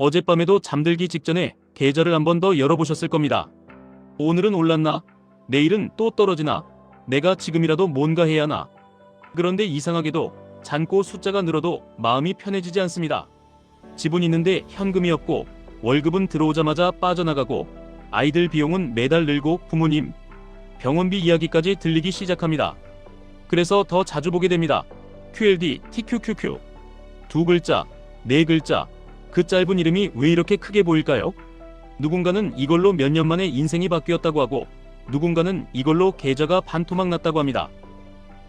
어젯밤에도 잠들기 직전에 계좌를 한 번 더 열어보셨을 겁니다. 오늘은 올랐나? 내일은 또 떨어지나? 내가 지금이라도 뭔가 해야 하나? 그런데 이상하게도 잔고 숫자가 늘어도 마음이 편해지지 않습니다. 집은 있는데 현금이 없고, 월급은 들어오자마자 빠져나가고, 아이들 비용은 매달 늘고, 부모님 병원비 이야기까지 들리기 시작합니다. 그래서 더 자주 보게 됩니다. QLD, TQQQ. 두 글자, 네 글자. 그 짧은 이름이 왜 이렇게 크게 보일까요? 누군가는 이걸로 몇 년 만에 인생이 바뀌었다고 하고, 누군가는 이걸로 계좌가 반토막 났다고 합니다.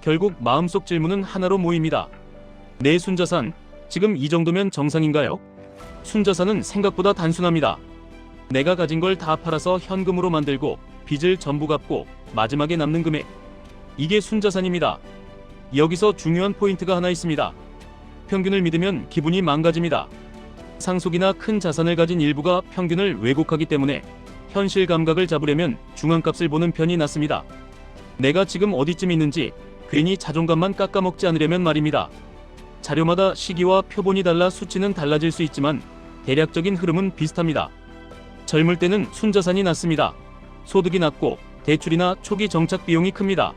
결국 마음속 질문은 하나로 모입니다. 내 순자산, 지금 이 정도면 정상인가요? 순자산은 생각보다 단순합니다. 내가 가진 걸 다 팔아서 현금으로 만들고, 빚을 전부 갚고, 마지막에 남는 금액. 이게 순자산입니다. 여기서 중요한 포인트가 하나 있습니다. 평균을 믿으면 기분이 망가집니다. 상속이나 큰 자산을 가진 일부가 평균을 왜곡하기 때문에 현실 감각을 잡으려면 중앙값을 보는 편이 낫습니다. 내가 지금 어디쯤 있는지 괜히 자존감만 깎아먹지 않으려면 말입니다. 자료마다 시기와 표본이 달라 수치는 달라질 수 있지만 대략적인 흐름은 비슷합니다. 젊을 때는 순자산이 낮습니다. 소득이 낮고 대출이나 초기 정착 비용이 큽니다.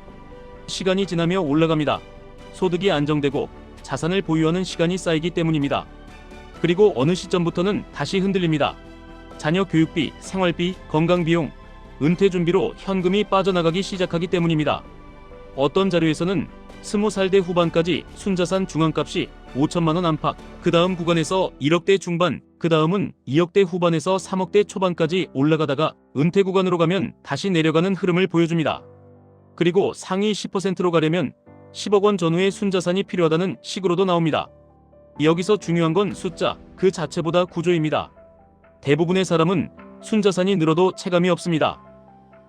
시간이 지나며 올라갑니다. 소득이 안정되고 자산을 보유하는 시간이 쌓이기 때문입니다. 그리고 어느 시점부터는 다시 흔들립니다. 자녀 교육비, 생활비, 건강비용, 은퇴 준비로 현금이 빠져나가기 시작하기 때문입니다. 어떤 자료에서는 20살 대 후반까지 순자산 중앙값이 5천만 원 안팎, 그 다음 구간에서 1억대 중반, 그 다음은 2억대 후반에서 3억대 초반까지 올라가다가 은퇴 구간으로 가면 다시 내려가는 흐름을 보여줍니다. 그리고 상위 10%로 가려면 10억 원 전후의 순자산이 필요하다는 식으로도 나옵니다. 여기서 중요한 건 숫자 그 자체보다 구조입니다. 대부분의 사람은 순자산이 늘어도 체감이 없습니다.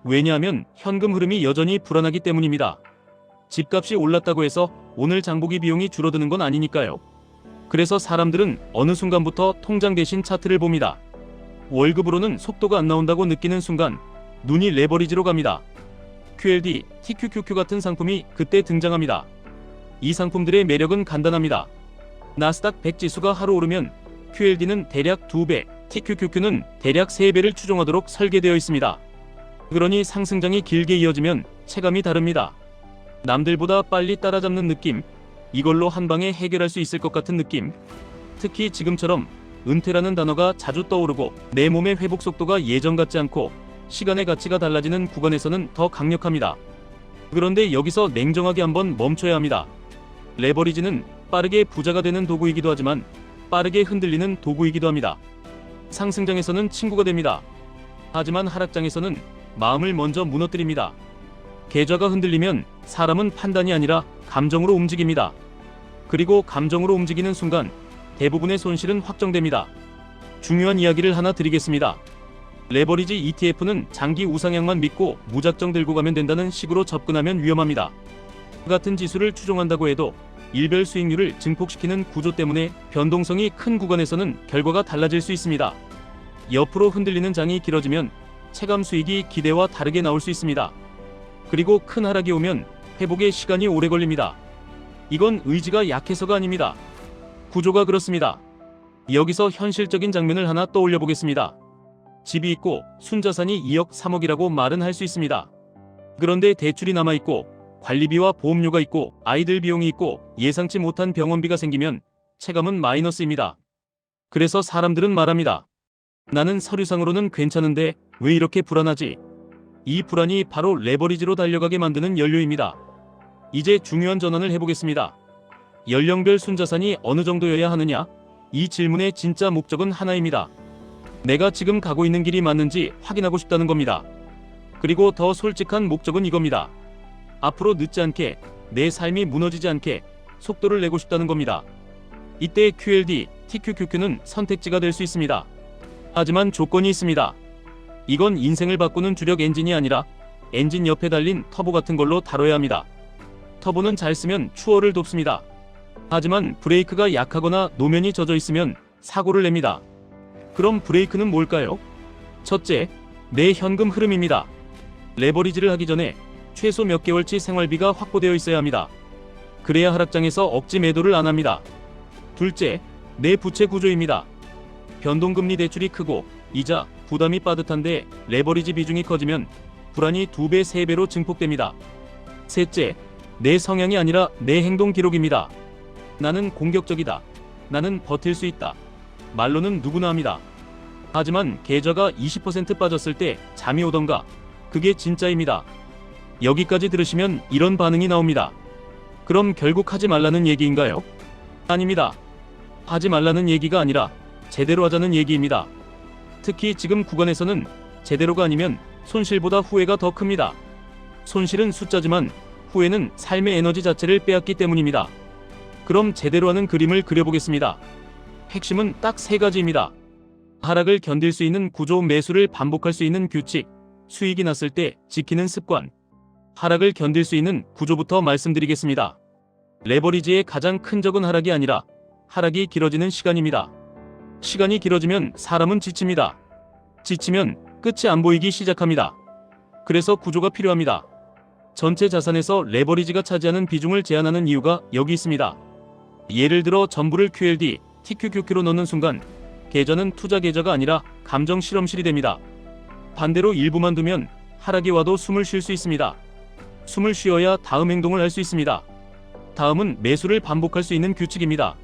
왜냐하면 현금 흐름이 여전히 불안하기 때문입니다. 집값이 올랐다고 해서 오늘 장보기 비용이 줄어드는 건 아니니까요. 그래서 사람들은 어느 순간부터 통장 대신 차트를 봅니다. 월급으로는 속도가 안 나온다고 느끼는 순간 눈이 레버리지로 갑니다. QLD, TQQQ 같은 상품이 그때 등장합니다. 이 상품들의 매력은 간단합니다. 나스닥 100 지수가 하루 오르면 QLD는 대략 2배, TQQQ는 대략 3배를 추종하도록 설계되어 있습니다. 그러니 상승장이 길게 이어지면 체감이 다릅니다. 남들보다 빨리 따라잡는 느낌, 이걸로 한 방에 해결할 수 있을 것 같은 느낌. 특히 지금처럼 은퇴라는 단어가 자주 떠오르고 내 몸의 회복 속도가 예전 같지 않고 시간의 가치가 달라지는 구간에서는 더 강력합니다. 그런데 여기서 냉정하게 한번 멈춰야 합니다. 레버리지는 빠르게 부자가 되는 도구이기도 하지만 빠르게 흔들리는 도구이기도 합니다. 상승장에서는 친구가 됩니다. 하지만 하락장에서는 마음을 먼저 무너뜨립니다. 계좌가 흔들리면 사람은 판단이 아니라 감정으로 움직입니다. 그리고 감정으로 움직이는 순간 대부분의 손실은 확정됩니다. 중요한 이야기를 하나 드리겠습니다. 레버리지 ETF는 장기 우상향만 믿고 무작정 들고 가면 된다는 식으로 접근하면 위험합니다. 같은 지수를 추종한다고 해도 일별 수익률을 증폭시키는 구조 때문에 변동성이 큰 구간에서는 결과가 달라질 수 있습니다. 옆으로 흔들리는 장이 길어지면 체감 수익이 기대와 다르게 나올 수 있습니다. 그리고 큰 하락이 오면 회복에 시간이 오래 걸립니다. 이건 의지가 약해서가 아닙니다. 구조가 그렇습니다. 여기서 현실적인 장면을 하나 떠올려 보겠습니다. 집이 있고 순자산이 2억, 3억이라고 말은 할 수 있습니다. 그런데 대출이 남아있고 관리비와 보험료가 있고 아이들 비용이 있고 예상치 못한 병원비가 생기면 체감은 마이너스입니다. 그래서 사람들은 말합니다. 나는 서류상으로는 괜찮은데 왜 이렇게 불안하지? 이 불안이 바로 레버리지로 달려가게 만드는 연료입니다. 이제 중요한 전환을 해보겠습니다. 연령별 순자산이 어느 정도여야 하느냐? 이 질문의 진짜 목적은 하나입니다. 내가 지금 가고 있는 길이 맞는지 확인하고 싶다는 겁니다. 그리고 더 솔직한 목적은 이겁니다. 앞으로 늦지 않게, 내 삶이 무너지지 않게 속도를 내고 싶다는 겁니다. 이때 QLD, TQQQ는 선택지가 될 수 있습니다. 하지만 조건이 있습니다. 이건 인생을 바꾸는 주력 엔진이 아니라 엔진 옆에 달린 터보 같은 걸로 다뤄야 합니다. 터보는 잘 쓰면 추월을 돕습니다. 하지만 브레이크가 약하거나 노면이 젖어 있으면 사고를 냅니다. 그럼 브레이크는 뭘까요? 첫째, 내 현금 흐름입니다. 레버리지를 하기 전에 최소 몇 개월치 생활비가 확보되어 있어야 합니다. 그래야 하락장에서 억지 매도를 안 합니다. 둘째, 내 부채 구조입니다. 변동금리 대출이 크고 이자 부담이 빠듯한데 레버리지 비중이 커지면 불안이 2배, 3배로 증폭됩니다. 셋째, 내 성향이 아니라 내 행동 기록입니다. 나는 공격적이다. 나는 버틸 수 있다. 말로는 누구나 합니다. 하지만 계좌가 20% 빠졌을 때 잠이 오던가 그게 진짜입니다. 여기까지 들으시면 이런 반응이 나옵니다. 그럼 결국 하지 말라는 얘기인가요? 아닙니다. 하지 말라는 얘기가 아니라 제대로 하자는 얘기입니다. 특히 지금 구간에서는 제대로가 아니면 손실보다 후회가 더 큽니다. 손실은 숫자지만 후회는 삶의 에너지 자체를 빼앗기 때문입니다. 그럼 제대로 하는 그림을 그려보겠습니다. 핵심은 딱 3가지입니다. 하락을 견딜 수 있는 구조, 매수를 반복할 수 있는 규칙, 수익이 났을 때 지키는 습관. 하락을 견딜 수 있는 구조부터 말씀드리겠습니다. 레버리지의 가장 큰 적은 하락이 아니라 하락이 길어지는 시간입니다. 시간이 길어지면 사람은 지칩니다. 지치면 끝이 안 보이기 시작합니다. 그래서 구조가 필요합니다. 전체 자산에서 레버리지가 차지하는 비중을 제한하는 이유가 여기 있습니다. 예를 들어 전부를 QLD, TQQQ로 넣는 순간 계좌는 투자 계좌가 아니라 감정 실험실이 됩니다. 반대로 일부만 두면 하락이 와도 숨을 쉴 수 있습니다. 숨을 쉬어야 다음 행동을 할 수 있습니다. 다음은 매수를 반복할 수 있는 규칙입니다.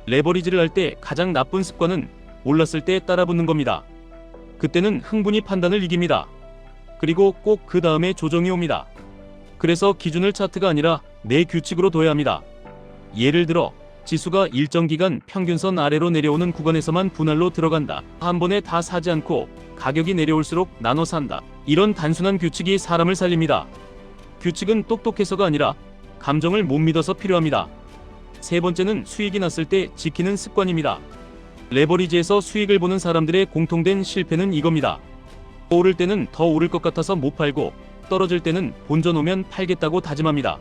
레버리지를 할 때 가장 나쁜 습관은 올랐을 때 따라붙는 겁니다. 그때는 흥분이 판단을 이깁니다. 그리고 꼭 그 다음에 조정이 옵니다. 그래서 기준을 차트가 아니라 내 규칙으로 둬야 합니다. 예를 들어 지수가 일정 기간 평균선 아래로 내려오는 구간에서만 분할로 들어간다. 한 번에 다 사지 않고 가격이 내려올수록 나눠 산다. 이런 단순한 규칙이 사람을 살립니다. 규칙은 똑똑해서가 아니라 감정을 못 믿어서 필요합니다. 세 번째는 수익이 났을 때 지키는 습관입니다. 레버리지에서 수익을 보는 사람들의 공통된 실패는 이겁니다. 오를 때는 더 오를 것 같아서 못 팔고 떨어질 때는 본전 오면 팔겠다고 다짐합니다.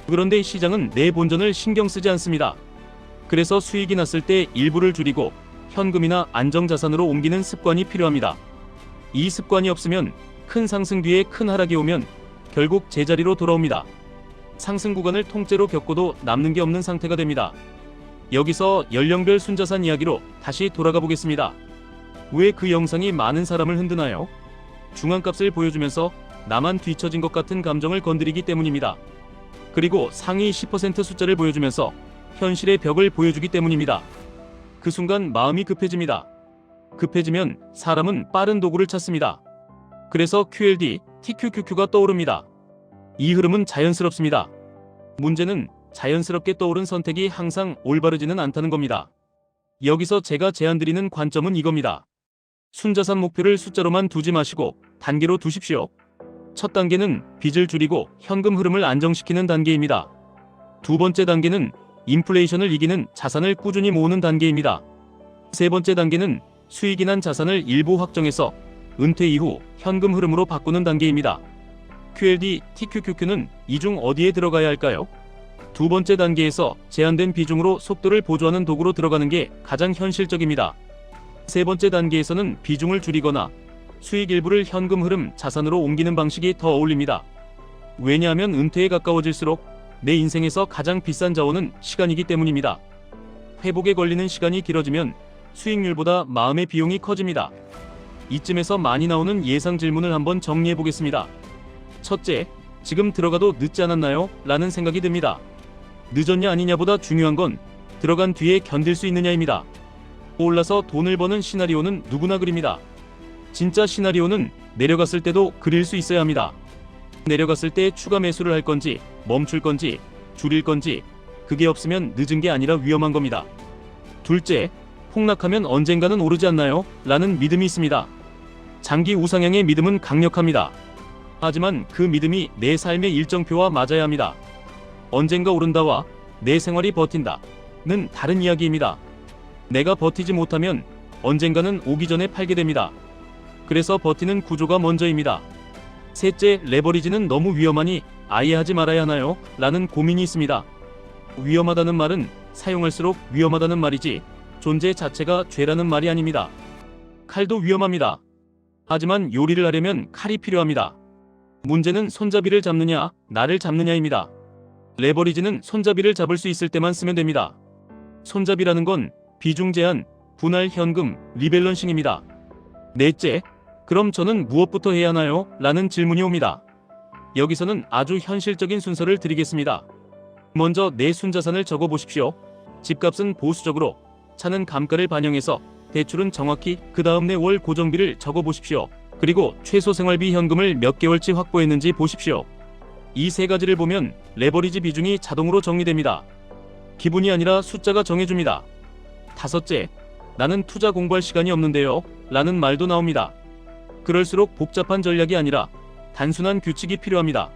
그런데 시장은 내 본전을 신경 쓰지 않습니다. 그래서 수익이 났을 때 일부를 줄이고 현금이나 안정자산으로 옮기는 습관이 필요합니다. 이 습관이 없으면 큰 상승 뒤에 큰 하락이 오면 결국 제자리로 돌아옵니다. 상승 구간을 통째로 겪고도 남는 게 없는 상태가 됩니다. 여기서 연령별 순자산 이야기로 다시 돌아가 보겠습니다. 왜 그 영상이 많은 사람을 흔드나요? 중앙값을 보여주면서 나만 뒤처진 것 같은 감정을 건드리기 때문입니다. 그리고 상위 10% 숫자를 보여주면서 현실의 벽을 보여주기 때문입니다. 그 순간 마음이 급해집니다. 급해지면 사람은 빠른 도구를 찾습니다. 그래서 QLD, TQQQ가 떠오릅니다. 이 흐름은 자연스럽습니다. 문제는 자연스럽게 떠오른 선택이 항상 올바르지는 않다는 겁니다. 여기서 제가 제안드리는 관점은 이겁니다. 순자산 목표를 숫자로만 두지 마시고 단계로 두십시오. 첫 단계는 빚을 줄이고 현금 흐름을 안정시키는 단계입니다. 두 번째 단계는 인플레이션을 이기는 자산을 꾸준히 모으는 단계입니다. 세 번째 단계는 수익이 난 자산을 일부 확정해서 은퇴 이후 현금 흐름으로 바꾸는 단계입니다. QLD, TQQQ는 이 중 어디에 들어가야 할까요? 두 번째 단계에서 제한된 비중으로 속도를 보조하는 도구로 들어가는 게 가장 현실적입니다. 세 번째 단계에서는 비중을 줄이거나 수익 일부를 현금 흐름 자산으로 옮기는 방식이 더 어울립니다. 왜냐하면 은퇴에 가까워질수록 내 인생에서 가장 비싼 자원은 시간이기 때문입니다. 회복에 걸리는 시간이 길어지면 수익률보다 마음의 비용이 커집니다. 이쯤에서 많이 나오는 예상 질문을 한번 정리해 보겠습니다. 첫째, 지금 들어가도 늦지 않았나요? 라는 생각이 듭니다. 늦었냐 아니냐보다 중요한 건 들어간 뒤에 견딜 수 있느냐입니다. 올라서 돈을 버는 시나리오는 누구나 그립니다. 진짜 시나리오는 내려갔을 때도 그릴 수 있어야 합니다. 내려갔을 때 추가 매수를 할 건지 멈출 건지 줄일 건지 그게 없으면 늦은 게 아니라 위험한 겁니다. 둘째, 폭락하면 언젠가는 오르지 않나요? 라는 믿음이 있습니다. 장기 우상향의 믿음은 강력합니다. 하지만 그 믿음이 내 삶의 일정표와 맞아야 합니다. 언젠가 오른다와 내 생활이 버틴다는 다른 이야기입니다. 내가 버티지 못하면 언젠가는 오기 전에 팔게 됩니다. 그래서 버티는 구조가 먼저입니다. 셋째, 레버리지는 너무 위험하니 아예 하지 말아야 하나요? 라는 고민이 있습니다. 위험하다는 말은 사용할수록 위험하다는 말이지 존재 자체가 죄라는 말이 아닙니다. 칼도 위험합니다. 하지만 요리를 하려면 칼이 필요합니다. 문제는 손잡이를 잡느냐, 나를 잡느냐입니다. 레버리지는 손잡이를 잡을 수 있을 때만 쓰면 됩니다. 손잡이라는 건 비중 제한, 분할 현금 리밸런싱입니다. 넷째, 그럼 저는 무엇부터 해야 하나요? 라는 질문이 옵니다. 여기서는 아주 현실적인 순서를 드리겠습니다. 먼저 내 순자산을 적어보십시오. 집값은 보수적으로, 차는 감가를 반영해서, 대출은 정확히, 그 다음 내 월 고정비를 적어보십시오. 그리고 최소 생활비 현금을 몇 개월치 확보했는지 보십시오. 이 세 가지를 보면 레버리지 비중이 자동으로 정리됩니다. 기분이 아니라 숫자가 정해줍니다. 다섯째, 나는 투자 공부할 시간이 없는데요. 라는 말도 나옵니다. 그럴수록 복잡한 전략이 아니라 단순한 규칙이 필요합니다.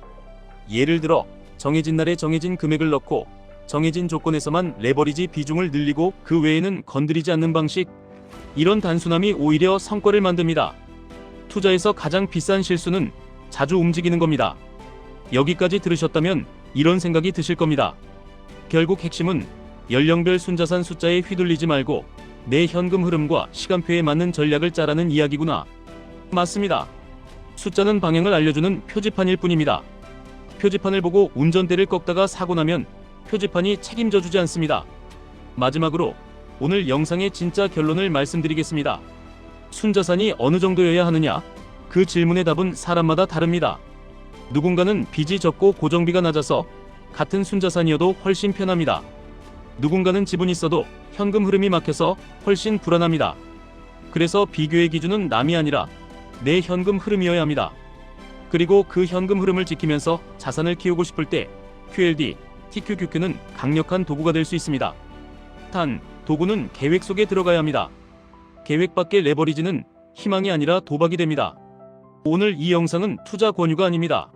예를 들어 정해진 날에 정해진 금액을 넣고 정해진 조건에서만 레버리지 비중을 늘리고 그 외에는 건드리지 않는 방식. 이런 단순함이 오히려 성과를 만듭니다. 투자에서 가장 비싼 실수는 자주 움직이는 겁니다. 여기까지 들으셨다면 이런 생각이 드실 겁니다. 결국 핵심은 연령별 순자산 숫자에 휘둘리지 말고 내 현금 흐름과 시간표에 맞는 전략을 짜라는 이야기구나. 맞습니다. 숫자는 방향을 알려주는 표지판일 뿐입니다. 표지판을 보고 운전대를 꺾다가 사고 나면 표지판이 책임져 주지 않습니다. 마지막으로 오늘 영상의 진짜 결론을 말씀드리겠습니다. 순자산이 어느 정도여야 하느냐? 그 질문의 답은 사람마다 다릅니다. 누군가는 빚이 적고 고정비가 낮아서 같은 순자산이어도 훨씬 편합니다. 누군가는 지분이 있어도 현금 흐름이 막혀서 훨씬 불안합니다. 그래서 비교의 기준은 남이 아니라 내 현금 흐름이어야 합니다. 그리고 그 현금 흐름을 지키면서 자산을 키우고 싶을 때 QLD, TQQQ는 강력한 도구가 될 수 있습니다. 단, 도구는 계획 속에 들어가야 합니다. 계획 밖의 레버리지는 희망이 아니라 도박이 됩니다. 오늘 이 영상은 투자 권유가 아닙니다.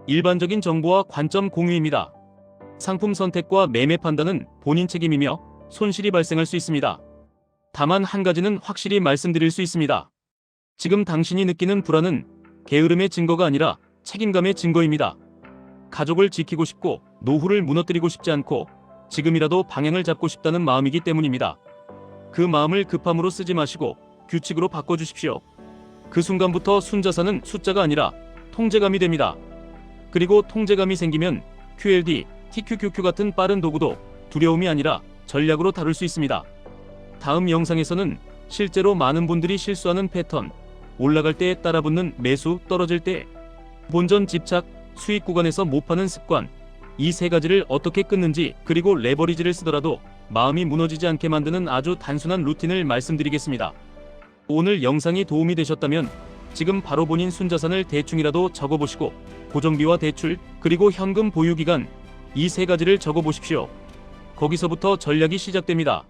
일반적인 정보와 관점 공유입니다. 상품 선택과 매매 판단은 본인 책임이며 손실이 발생할 수 있습니다. 다만 한 가지는 확실히 말씀드릴 수 있습니다. 지금 당신이 느끼는 불안은 게으름의 증거가 아니라 책임감의 증거입니다. 가족을 지키고 싶고 노후를 무너뜨리고 싶지 않고 지금이라도 방향을 잡고 싶다는 마음이기 때문입니다. 그 마음을 급함으로 쓰지 마시고 규칙으로 바꿔주십시오. 그 순간부터 순자산은 숫자가 아니라 통제감이 됩니다. 그리고 통제감이 생기면 QLD, TQQQ 같은 빠른 도구도 두려움이 아니라 전략으로 다룰 수 있습니다. 다음 영상에서는 실제로 많은 분들이 실수하는 패턴, 올라갈 때 따라붙는 매수, 떨어질 때 본전 집착, 수익 구간에서 못 파는 습관, 이 세 가지를 어떻게 끊는지, 그리고 레버리지를 쓰더라도 마음이 무너지지 않게 만드는 아주 단순한 루틴을 말씀드리겠습니다. 오늘 영상이 도움이 되셨다면 지금 바로 본인 순자산을 대충이라도 적어보시고 고정비와 대출, 그리고 현금 보유기간, 이 세 가지를 적어보십시오. 거기서부터 전략이 시작됩니다.